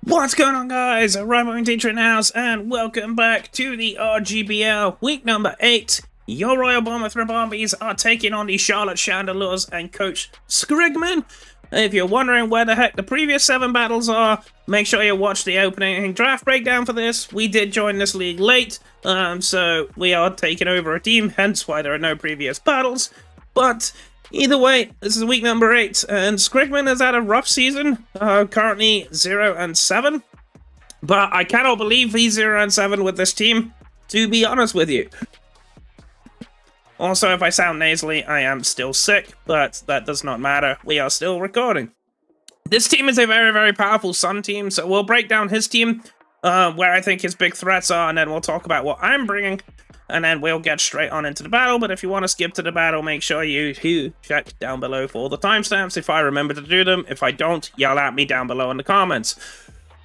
What's going on, guys? Rhyme Teacher in the house, and welcome back to the RGBL week number 8. Your Royal Bournemouth Bombies are taking on the Charlotte Chandelures and Coach Scrigman. If you're wondering where the heck the previous 7 battles are, make sure you watch the opening draft breakdown for this. We did join this league late, so we are taking over a team, hence why there are no previous battles. But either way, this is week number 8, and Scrigman has had a rough season, currently 0-7. But I cannot believe he's 0-7 with this team, to be honest with you. Also, if I sound nasally, I am still sick, but that does not matter. We are still recording. This team is a very, very powerful Sun team, so we'll break down his team, where I think his big threats are, and then we'll talk about what I'm bringing, and then we'll get straight on into the battle. But if you want to skip to the battle, make sure you check down below for all the timestamps if I remember to do them. If I don't, yell at me down below in the comments.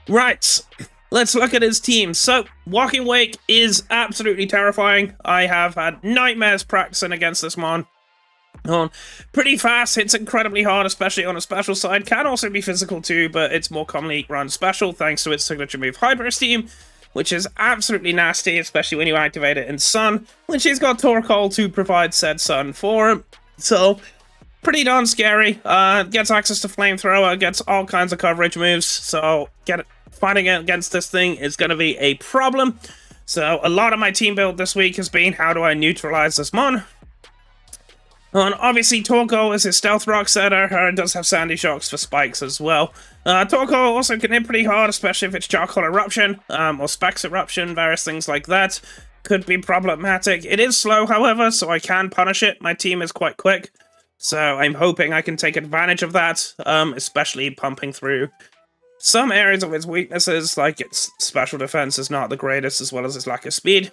Right. Let's look at his team. So, Walking Wake is absolutely terrifying. I have had nightmares practicing against this mon. Pretty fast, hits incredibly hard, especially on a special side. Can also be physical too, but it's more commonly run special thanks to its signature move Hyper Steam, which is absolutely nasty, especially when you activate it in Sun, which he's got Torkoal to provide said Sun for him. So, pretty darn scary. Gets access to Flamethrower, gets all kinds of coverage moves, so fighting against this thing is going to be a problem. So a lot of my team build this week has been, how do I neutralize this mon? And obviously Torkoal is his stealth rock setter, and does have Sandy Shocks for spikes as well. Torkoal also can hit pretty hard, especially if it's Charcoal Eruption, or Specs Eruption, various things like that. Could be problematic. It is slow, however, so I can punish it. My team is quite quick, so I'm hoping I can take advantage of that, especially pumping through some areas of its weaknesses, like its special defense is not the greatest, as well as its lack of speed.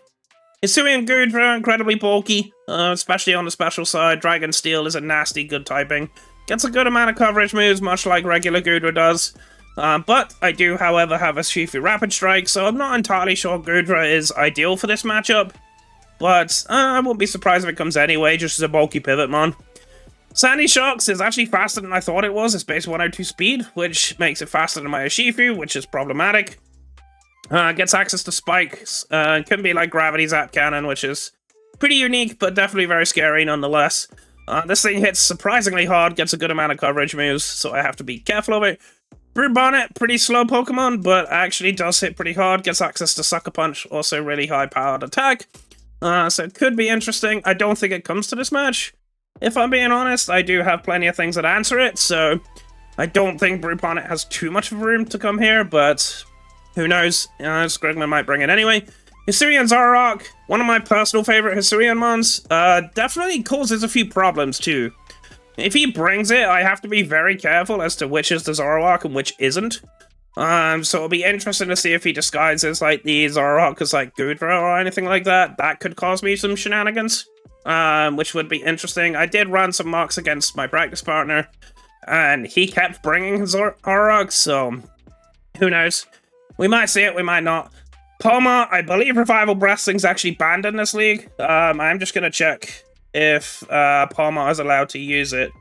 Hisuian Gudra, incredibly bulky, especially on the special side. Dragon Steel is a nasty good typing. Gets a good amount of coverage moves, much like regular Gudra does. But I do, however, have a Shifu Rapid Strike, so I'm not entirely sure Gudra is ideal for this matchup. But I won't be surprised if it comes anyway, just as a bulky pivot mon. Sandy Shocks is actually faster than I thought it was. It's base 102 speed, which makes it faster than my Urshifu, which is problematic. Gets access to spikes. Can be like Gravity Zap Cannon, which is pretty unique, but definitely very scary nonetheless. This thing hits surprisingly hard, gets a good amount of coverage moves, so I have to be careful of it. Brew Bonnet, pretty slow Pokemon, but actually does hit pretty hard. Gets access to Sucker Punch, also really high-powered attack. So it could be interesting. I don't think it comes to this match. If I'm being honest, I do have plenty of things that answer it, so I don't think Brew Bonnet has too much of room to come here, but who knows? Scrigman might bring it anyway. Hisuian Zoroark, one of my personal favorite Hisuian mons, definitely causes a few problems too. If he brings it, I have to be very careful as to which is the Zoroark and which isn't. So it'll be interesting to see if he disguises like the Zoroark as like Gudra or anything like that. That could cause me some shenanigans. Which would be interesting. I did run some mocks against my practice partner, and he kept bringing his Zoroark, so who knows? We might see it, we might not. Palma, I believe Revival Breasting's actually banned in this league. I'm just gonna check if Palma is allowed to use it,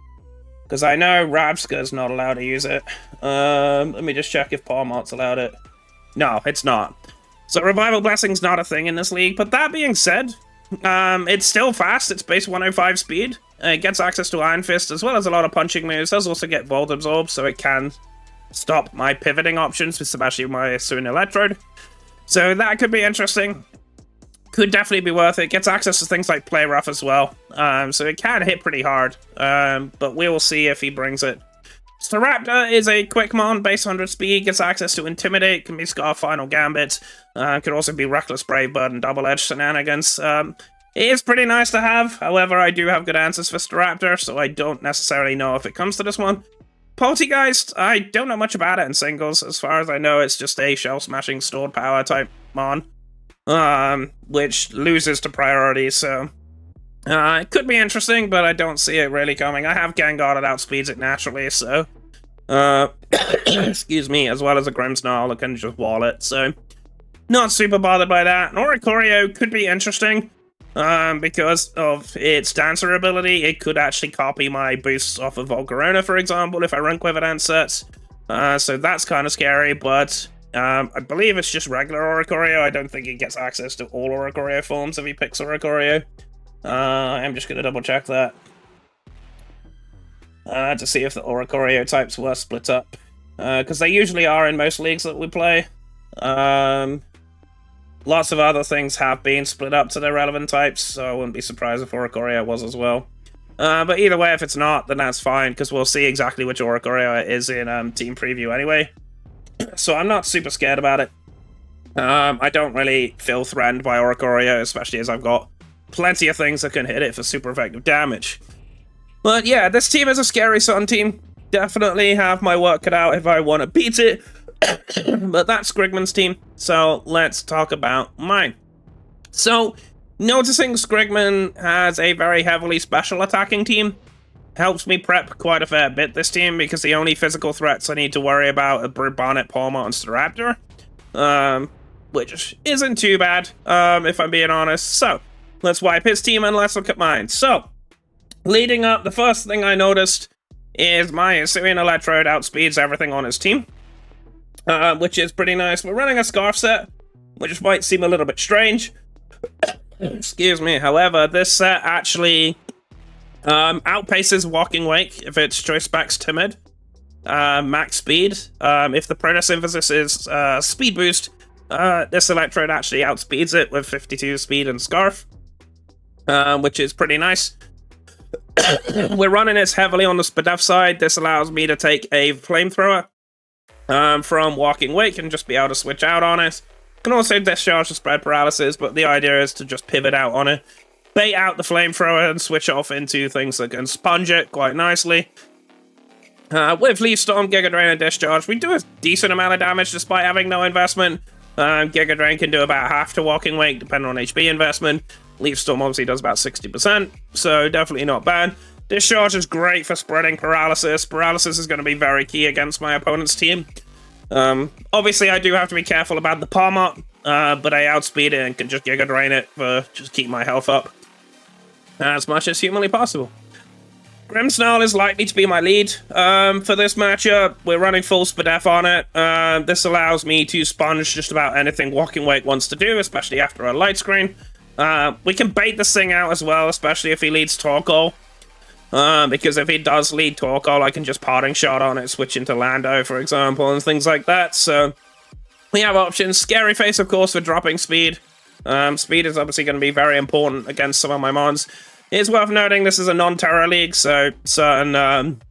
because I know Rabska's not allowed to use it. Let me just check if Palmot's allowed it. No, it's not. So Revival Blessing's not a thing in this league, but that being said, it's still fast. It's base 105 speed. It gets access to Iron Fist as well as a lot of punching moves. Does also get Volt Absorb, so it can stop my pivoting options, especially my Hisuian Electrode. So that could be interesting. Could definitely be worth it. Gets access to things like Play Rough as well. So it can hit pretty hard. But we will see if he brings it. Staraptor is a quick mon, base 100 speed, gets access to Intimidate, can be Scarf Final Gambit, could also be Reckless Brave Bird and Double Edge Shenanigans. It is pretty nice to have, however I do have good answers for Staraptor, so I don't necessarily know if it comes to this one. Poltergeist, I don't know much about it in singles. As far as I know, it's just a shell-smashing stored power type mon, which loses to priority, so it could be interesting, but I don't see it really coming. I have Gengar that outspeeds it naturally, so excuse me, as well as a Grimmsnarl that can just wall it, so not super bothered by that. Oricorio could be interesting. Because of its Dancer ability, it could actually copy my boosts off of Volcarona, for example, if I run Quiver Dance sets. So that's kind of scary, but I believe it's just regular Oricorio. I don't think he gets access to all Oricorio forms if he picks Oricorio. I'm just going to double check that. To see if the Oricorio types were split up. Because they usually are in most leagues that we play. Lots of other things have been split up to their relevant types, so I wouldn't be surprised if Oricorio was as well. But either way, if it's not, then that's fine, because we'll see exactly which Oricorio it is in Team Preview anyway. So I'm not super scared about it. I don't really feel threatened by Oricorio, especially as I've got plenty of things that can hit it for super effective damage. But yeah, this team is a scary Sun team. Definitely have my work cut out if I want to beat it. But that's Skrigman's team, so let's talk about mine. So, noticing Skrigman has a very heavily special attacking team helps me prep quite a fair bit this team, because the only physical threats I need to worry about are Bonnet, Palmer, and Staraptor. Which isn't too bad, if I'm being honest. So, let's wipe his team and let's look at mine. So, leading up, the first thing I noticed is my Assyrian Electrode outspeeds everything on his team. Which is pretty nice. We're running a Scarf set, which might seem a little bit strange. Excuse me. However, this set actually outpaces Walking Wake if its choice specs Timid. Max speed. If the Protosynthesis is speed boost, this Electrode actually outspeeds it with 52 speed and Scarf, which is pretty nice. We're running this heavily on the Spadef side. This allows me to take a Flamethrower from Walking Wake and just be able to switch out on it. Can also discharge the Spread Paralysis, but the idea is to just pivot out on it, bait out the Flamethrower, and switch off into things that can sponge it quite nicely. With Leaf Storm, Giga Drain, and Discharge, we do a decent amount of damage despite having no investment. Giga Drain can do about half to Walking Wake, depending on HP investment. Leaf Storm obviously does about 60%, so definitely not bad. Discharge is great for spreading Paralysis. Paralysis is going to be very key against my opponent's team. Obviously, I do have to be careful about the Palmot, but I outspeed it and can just Giga Drain it for just keep my health up as much as humanly possible. Grimmsnarl is likely to be my lead for this matchup. We're running full Spadef on it. This allows me to sponge just about anything Walking Wake wants to do, especially after a light screen. We can bait this thing out as well, especially if he leads Torkoal. Because if he does lead Torkoal, I can just Parting Shot on it, switch into Lando, for example, and things like that. So, we have options. Scary Face, of course, for dropping speed. Speed is obviously going to be very important against some of my mons. It's worth noting this is a non-Terra League, so certain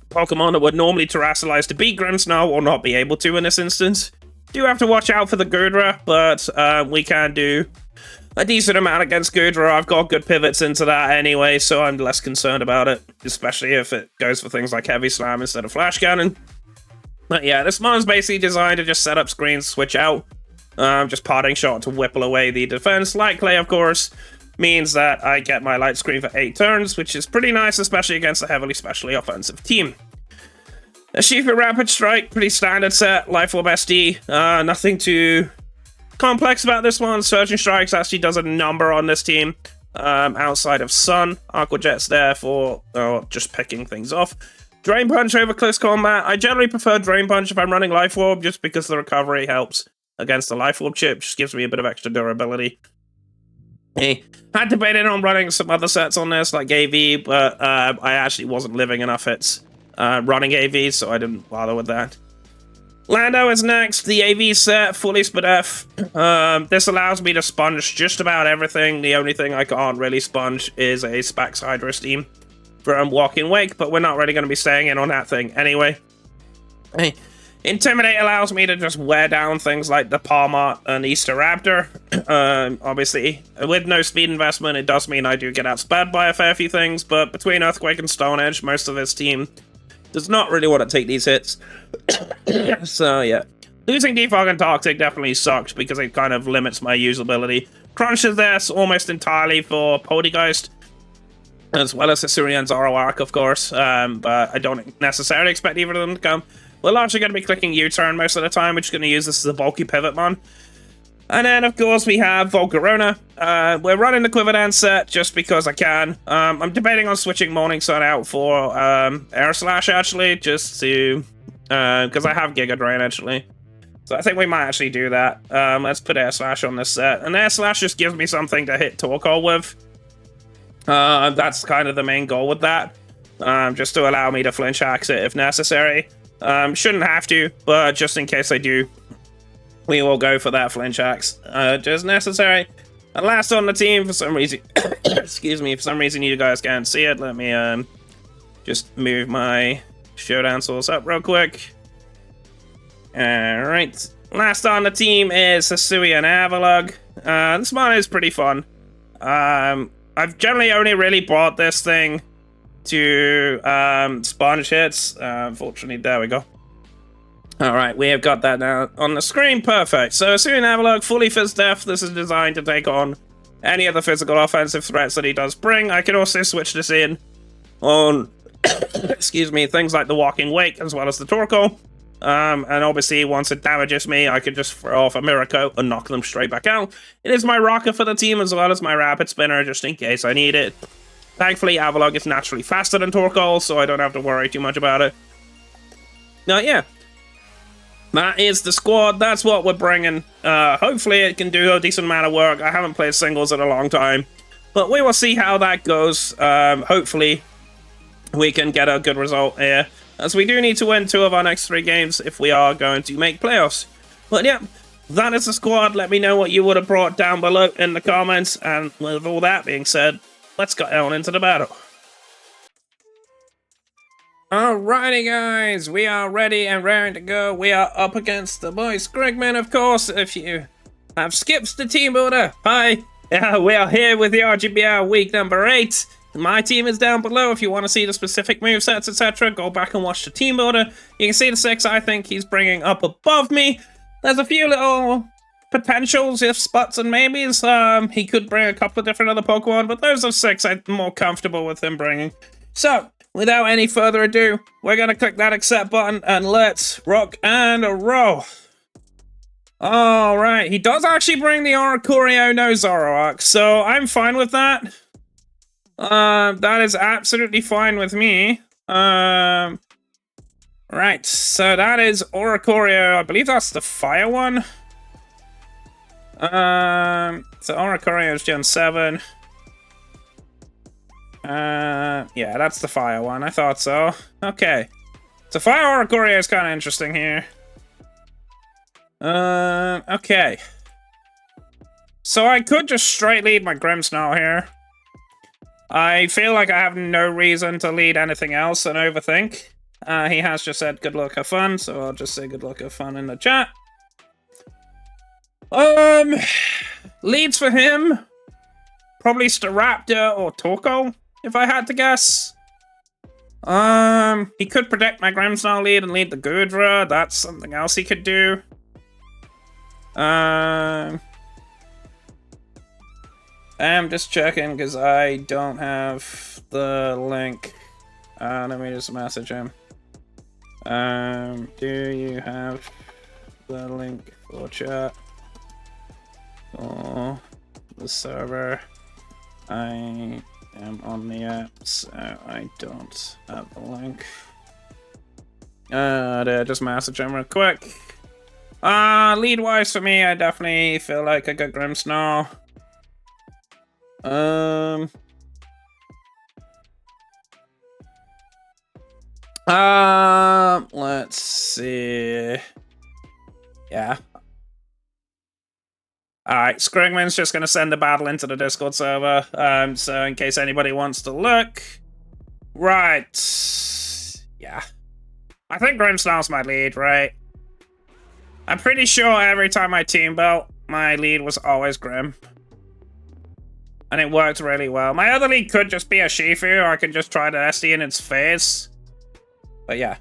Pokemon that would normally Terrasilize to beat Grimmsnarl will not be able to in this instance. Do have to watch out for the Goodra, but we can do a decent amount against Goodra. I've got good pivots into that anyway, so I'm less concerned about it, especially if it goes for things like Heavy Slam instead of Flash Cannon. But yeah, this mon's basically designed to just set up screens, switch out, just Parting Shot to whipple away the defense. Light Clay, of course, means that I get my light screen for 8 turns, which is pretty nice, especially against a heavily specially offensive team. Ashifa Rapid Strike, pretty standard set, Life Orb SD, nothing too complex about this one. Surging Strikes actually does a number on this team, outside of Sun. Aqua Jet's there for just picking things off. Drain Punch over Close Combat. I generally prefer Drain Punch if I'm running Life Orb, just because the recovery helps against the Life Orb chip, just gives me a bit of extra durability. Had debated on running some other sets on this, like AV, but I actually wasn't living enough hits running AV, so I didn't bother with that. Lando is next, the AV set, fully Spadef. This allows me to sponge just about everything. The only thing I can't really sponge is a Spax Hydra Steam from Walking Wake, but we're not really going to be staying in on that thing anyway. Intimidate allows me to just wear down things like the Palmot and Easter Raptor. Obviously, with no speed investment, it does mean I do get outsped by a fair few things, but between Earthquake and Stone Edge, most of this team does not really want to take these hits. So, yeah. Losing Defog and Toxic definitely sucks because it kind of limits my usability. Crunch is there almost entirely for Poltergeist, as well as Assyrian Zoroark, of course, but I don't necessarily expect either of them to come. We're largely going to be clicking U-turn most of the time, which is going to use this as a bulky pivot mon. And then, of course, we have Volcarona. We're running the Quiver Dance set just because I can. I'm debating on switching Morning Sun out for Air Slash, actually, just to... because I have Giga Drain, actually. So I think we might actually do that. Let's put Air Slash on this set. And Air Slash just gives me something to hit Torkoal with. That's kind of the main goal with that. Just to allow me to flinch axe it if necessary. Shouldn't have to, but just in case I do, we will go for that flinch axe. Just necessary. And last on the team, for some reason, excuse me, for some reason you guys can't see it. Let me just move my showdown source up real quick. Alright. Last on the team is Hisui and Avalug. This one is pretty fun. I've generally only really bought this thing to sponge hits. Unfortunately, there we go. Alright, we have got that now on the screen. Perfect. So, Hisui and Avalug, fully Fizz Def. This is designed to take on any other physical offensive threats that he does bring. I can also switch this in on, excuse me, things like the Walking Wake as well as the Torkoal. And obviously, once it damages me, I can just throw off a Mirror Coat and knock them straight back out. It is my rocker for the team as well as my Rapid Spinner, just in case I need it. Thankfully, Avalug is naturally faster than Torkoal, so I don't have to worry too much about it. Now, yeah. That is the squad. That's what we're bringing. Hopefully, it can do a decent amount of work. I haven't played singles in a long time. But we will see how that goes. Hopefully, we can get a good result here, as we do need to win 2 of our next 3 games if we are going to make playoffs. But yeah, that is the squad. Let me know what you would have brought down below in the comments. And with all that being said, let's get on into the battle. Alrighty guys, we are ready and raring to go. We are up against the boy Scrigman, of course. If you have skipped the team builder, hi. We are here with the RGBL week number 8. My team is down below. If you want to see the specific movesets, etc., go back and watch the team builder. You can see the 6 I think he's bringing up above me. There's a few little potentials, ifs, buts, and maybes. He could bring a couple of different other Pokemon, but those are 6 I'm more comfortable with him bringing. So, without any further ado, we're going to click that accept button and let's rock and roll. Alright, he does actually bring the Oricorio no Zoroark, so I'm fine with that. That is absolutely fine with me. Right, so that is Oricorio. I believe that's the fire one. So Oricorio is Gen 7. Yeah, that's the fire one. I thought so. Okay. So fire Oricorio is kind of interesting here. Okay. So I could just straight lead my Grimmsnarl here. I feel like I have no reason to lead anything else and overthink. He has just said good luck, have fun, so I'll just say good luck, have fun in the chat. Leads for him, probably Staraptor or Torkoal, if I had to guess. He could predict my Grimmsnarl lead and lead the Goodra. That's something else he could do. I'm just checking because I don't have the link. Let me just message him. Do you have the link for chat for the server? I am on the app, so I don't have the link. Just message him real quick. Lead wise for me, I definitely feel like I got Grimmsnarl. Let's see. Yeah. Alright, Scrigman's just gonna send the battle into the Discord server. So in case anybody wants to look. Right. Yeah. I think Grimmsnarl's my lead, right? I'm pretty sure every time I team built, my lead was always Grim. And it worked really well. My other lead could just be a Shifu, or I can just try to SD in its face. But yeah,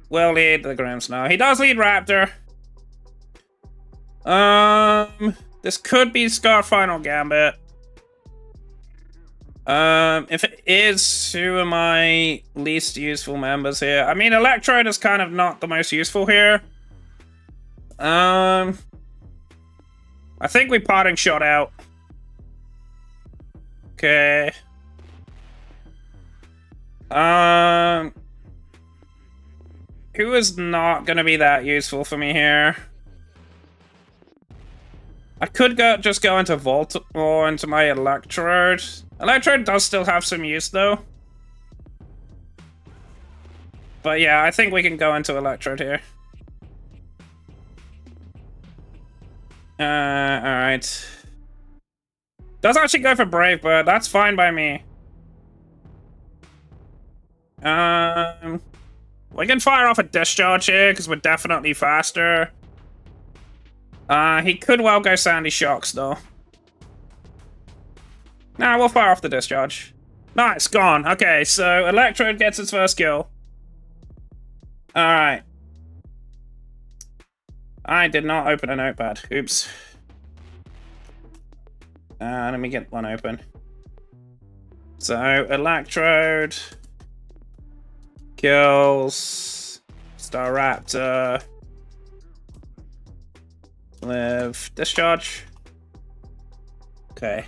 we'll lead the Grimmsnarl. He does lead Raptor. This could be Scar Final Gambit. If it is, who are my least useful members here? I mean, Electrode is kind of not the most useful here. I think we Parting Shot out. Okay. Who is not gonna be that useful for me here? I could just go into Volt or into my Electrode. Electrode does still have some use, though. But yeah, I think we can go into Electrode here. Alright. Does actually go for Brave Bird. That's fine by me. We can fire off a Discharge here, because we're definitely faster. He could well go Sandy Shocks, though. Nah, we'll fire off the Discharge. Nice, gone. Okay, so Electrode gets its first kill. Alright. I did not open a notepad. Oops. Let me get one open. So, Electrode kills Staraptor with Discharge. Okay.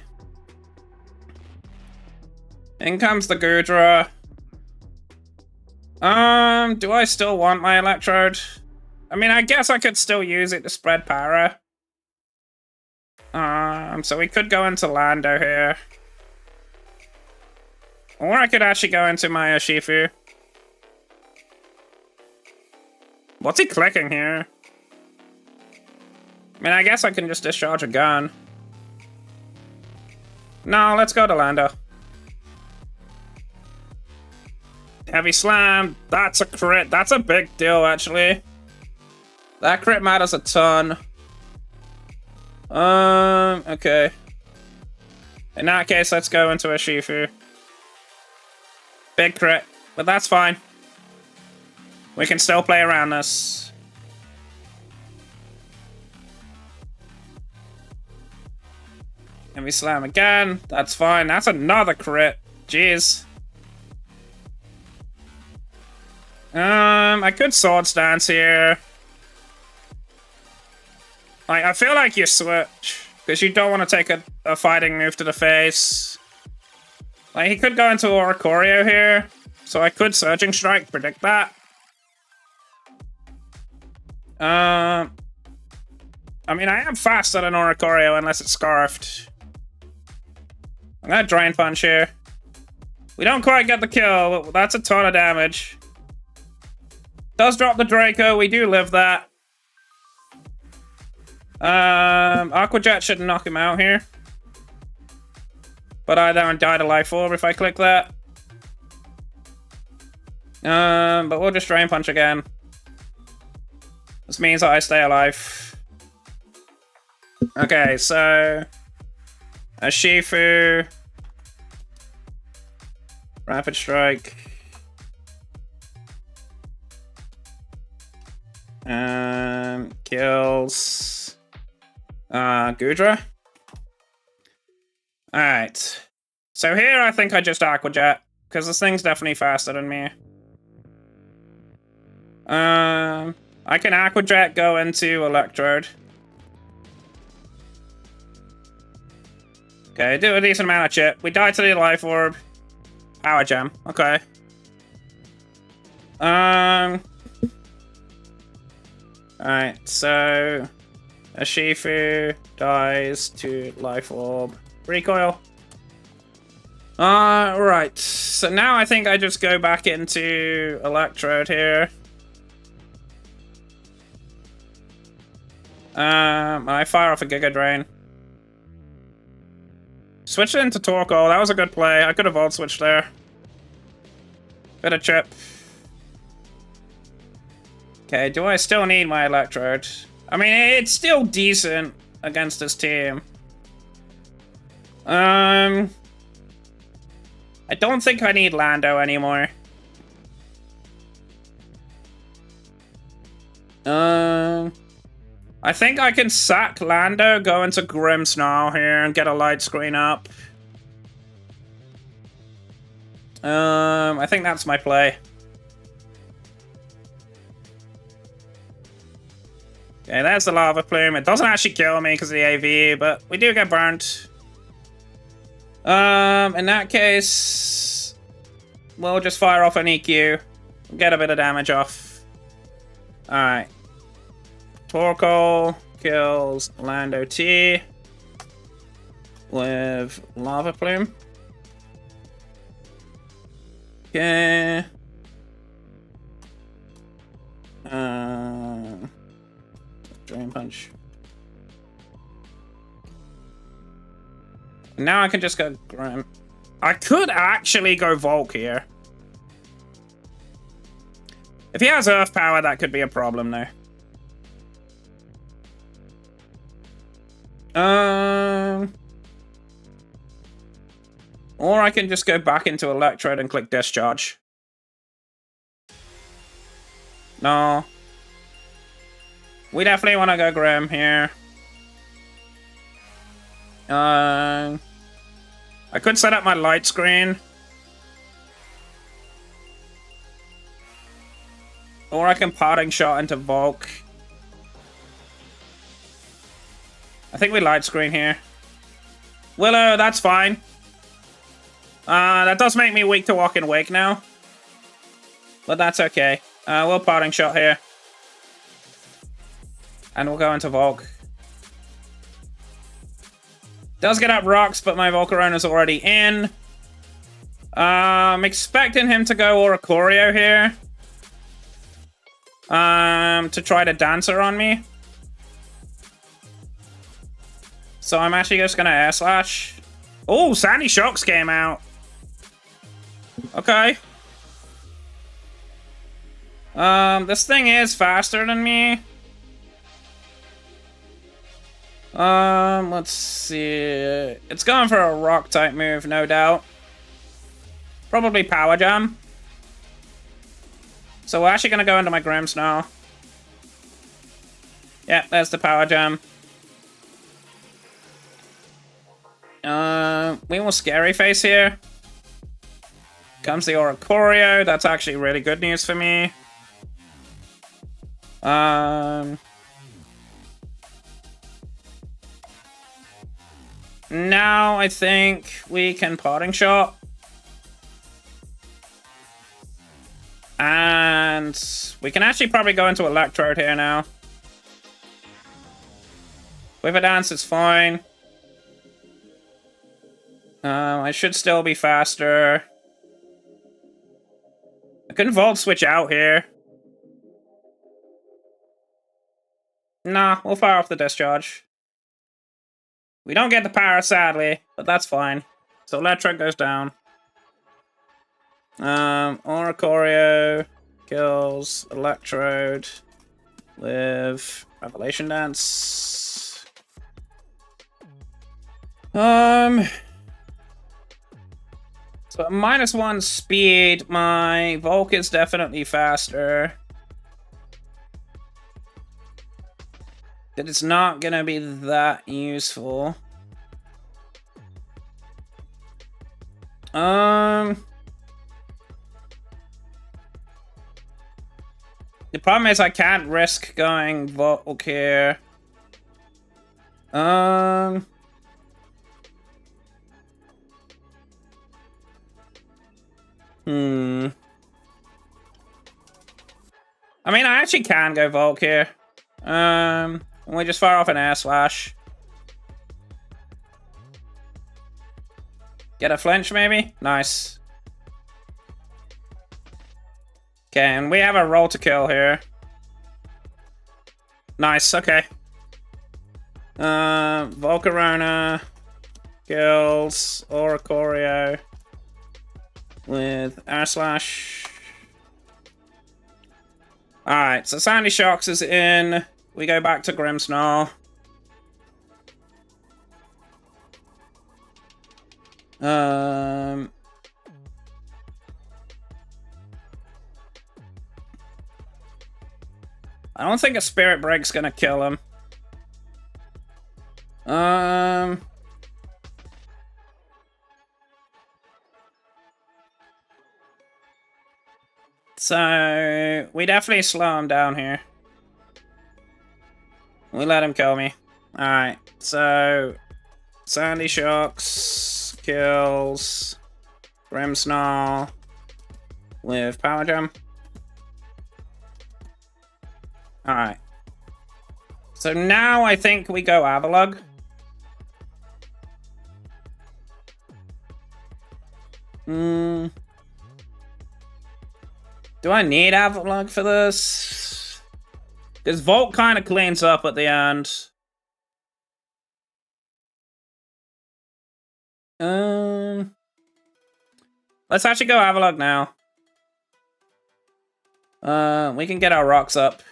In comes the Goodra. Do I still want my Electrode? I mean, I guess I could still use it to spread para. So we could go into Lando here. Or I could actually go into my Urshifu. What's he clicking here? I mean, I guess I can just discharge a gun. No, let's go to Lando. Heavy Slam. That's a crit. That's a big deal, actually. That crit matters a ton. Okay. In that case, let's go into a Shifu. Big crit, but that's fine. We can still play around this. And we slam again. That's fine. That's another crit. Jeez. I could Sword Stance here. Like, I feel like you switch, because you don't want to take a fighting move to the face. Like, he could go into Oricorio here, so I could Surging Strike, predict that. I mean, I am faster than Oricorio unless it's Scarfed. I'm gonna Drain Punch here. We don't quite get the kill, but that's a ton of damage. Does drop the Draco, we do live that. Aqua Jet should knock him out here. But I don't die to Life Orb if I click that. But we'll just Drain Punch again. This means that I stay alive. Okay, so... a Shifu. Rapid Strike. Kills... Goodra. Alright. So here I think I just Aqua Jet, because this thing's definitely faster than me. I can Aqua Jet go into Electrode. Okay, do a decent amount of chip. We die to the Life Orb. Power Gem. Okay. Alright, so... a Shifu dies to Life Orb. Recoil. Right. So now I think I just go back into Electrode here. I fire off a Giga Drain. Switch it into Torkoal. That was a good play. I could have Volt switched there. Bit of chip. Okay, do I still need my Electrode? I mean, it's still decent against this team. I don't think I need Lando anymore. I think I can sack Lando, go into Grimmsnarl here, and get a light screen up. I think that's my play. Okay, there's the Lava Plume. It doesn't actually kill me because of the AV, but we do get burnt. In that case, we'll just fire off an EQ. Get a bit of damage off. Alright. Torkoal. kills Lando T with Lava Plume. Okay. Drain Punch. Now I can just go Grim. I could actually go Volk here. If he has Earth Power, that could be a problem, though. Or I can just go back into Electrode and click Discharge. No. We definitely want to go Grim here. I could set up my light screen. Or I can Parting Shot into Volk. I think we light screen here. Willow, that's fine. That does make me weak to Walk and Wake now. But that's okay. We'll Parting Shot here. And we'll go into Volk. Does get up rocks, but my Volcarona's already in. I'm expecting him to go Oricorio here. To try to Dancer on me. So I'm actually just gonna Air Slash. Oh, Sandy Shocks came out. Okay. This thing is faster than me. Let's see. It's going for a rock type move, no doubt. Probably Power Jam. So we're actually gonna go into my Grims now. Yeah, there's the Power Jam. We will Scary Face here. Comes the Oricorio. That's actually really good news for me. Now I think we can Parting Shot. And we can actually probably go into Electrode here now. Quiver Dance is fine. I should still be faster. I can Volt Switch out here. Nah, we'll fire off the Discharge. We don't get the power, sadly, but that's fine. So Electrode goes down. Oricorio kills Electrode with Revelation Dance. So at -1 speed, my Volk is definitely faster. That it's not gonna be that useful. The problem is I can't risk going Volk here. I mean, I actually can go Volk here. We just fire off an Air Slash. Get a flinch, maybe? Nice. Okay, and we have a roll to kill here. Nice, okay. Volcarona kills Oricorio with Air Slash. Alright, so Sandy Shocks is in. We go back to Grimmsnarl. I don't think a Spirit Break's gonna kill him. So we definitely slow him down here. We let him kill me. Alright, so Sandy Shocks kills Grimmsnarl with Power Jam. Alright. So now I think we go Avalug. Do I need Avalug for this? Because Volt kind of cleans up at the end. Let's actually go Avalug now. We can get our rocks up.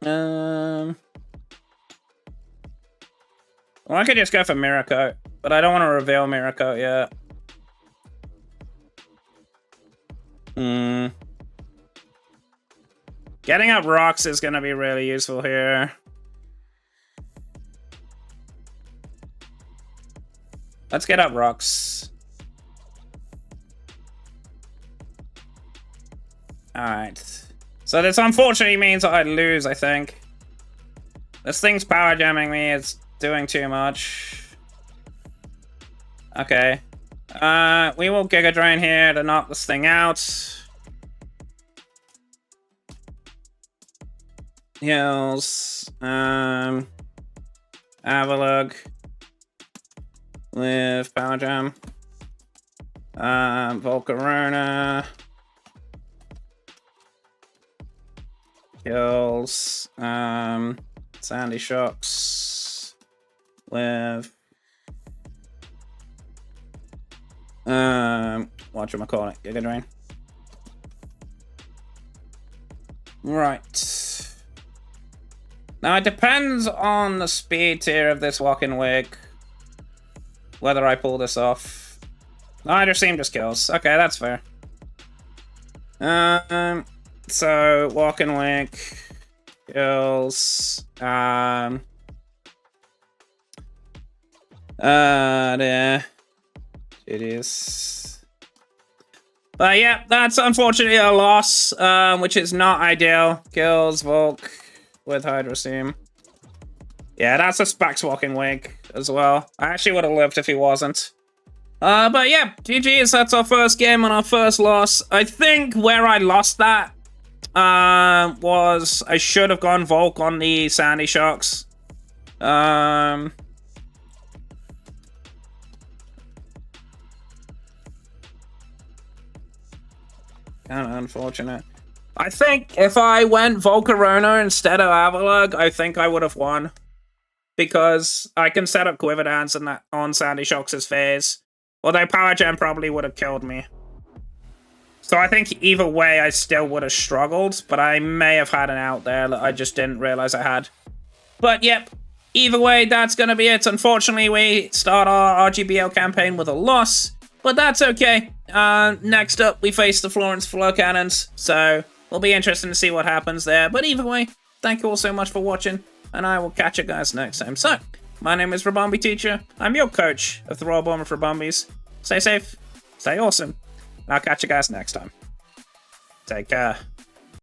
Well, I could just go for Miracle, but I don't want to reveal Miracle yet. Getting up rocks is going to be really useful here. Let's get up rocks. Alright. So this unfortunately means I lose, I think. This thing's power jamming me, it's doing too much. Okay. We will Giga Drain here to knock this thing out. Heals. Avalug. With Power Jam. Volcarona. Kills. Sandy Shocks. With whatchamacallit, Giga Drain. Right. Now it depends on the speed tier of this Walking Wig, whether I pull this off. Hydroseam just kills. Okay, that's fair. So Walking Wig kills. There. It is. But yeah, that's unfortunately a loss, which is not ideal. Kills Volk with Hydroseam. Yeah, that's a Spax Walking Wig as well. I actually would have lived if he wasn't. But yeah, GG's, that's our first game and our first loss. I think where I lost that was I should have gone Volk on the Sandy Shocks. Kind of unfortunate. I think if I went Volcarona instead of Avalug, I think I would have won. Because I can set up Quiver Dance and that on Sandy Shocks' phase. Although Power Gem probably would have killed me. So I think either way I still would have struggled, but I may have had an out there that I just didn't realize I had. But yep, either way, that's going to be it. Unfortunately, we start our RGBL campaign with a loss. But that's okay. Next up, we face the Florence Flow Cannons. So, it'll be interesting to see what happens there. But either way, thank you all so much for watching. And I will catch you guys next time. So, my name is Rabombi Teacher. I'm your coach of the Royal Bomber for Bombis. Stay safe. Stay awesome. And I'll catch you guys next time. Take care.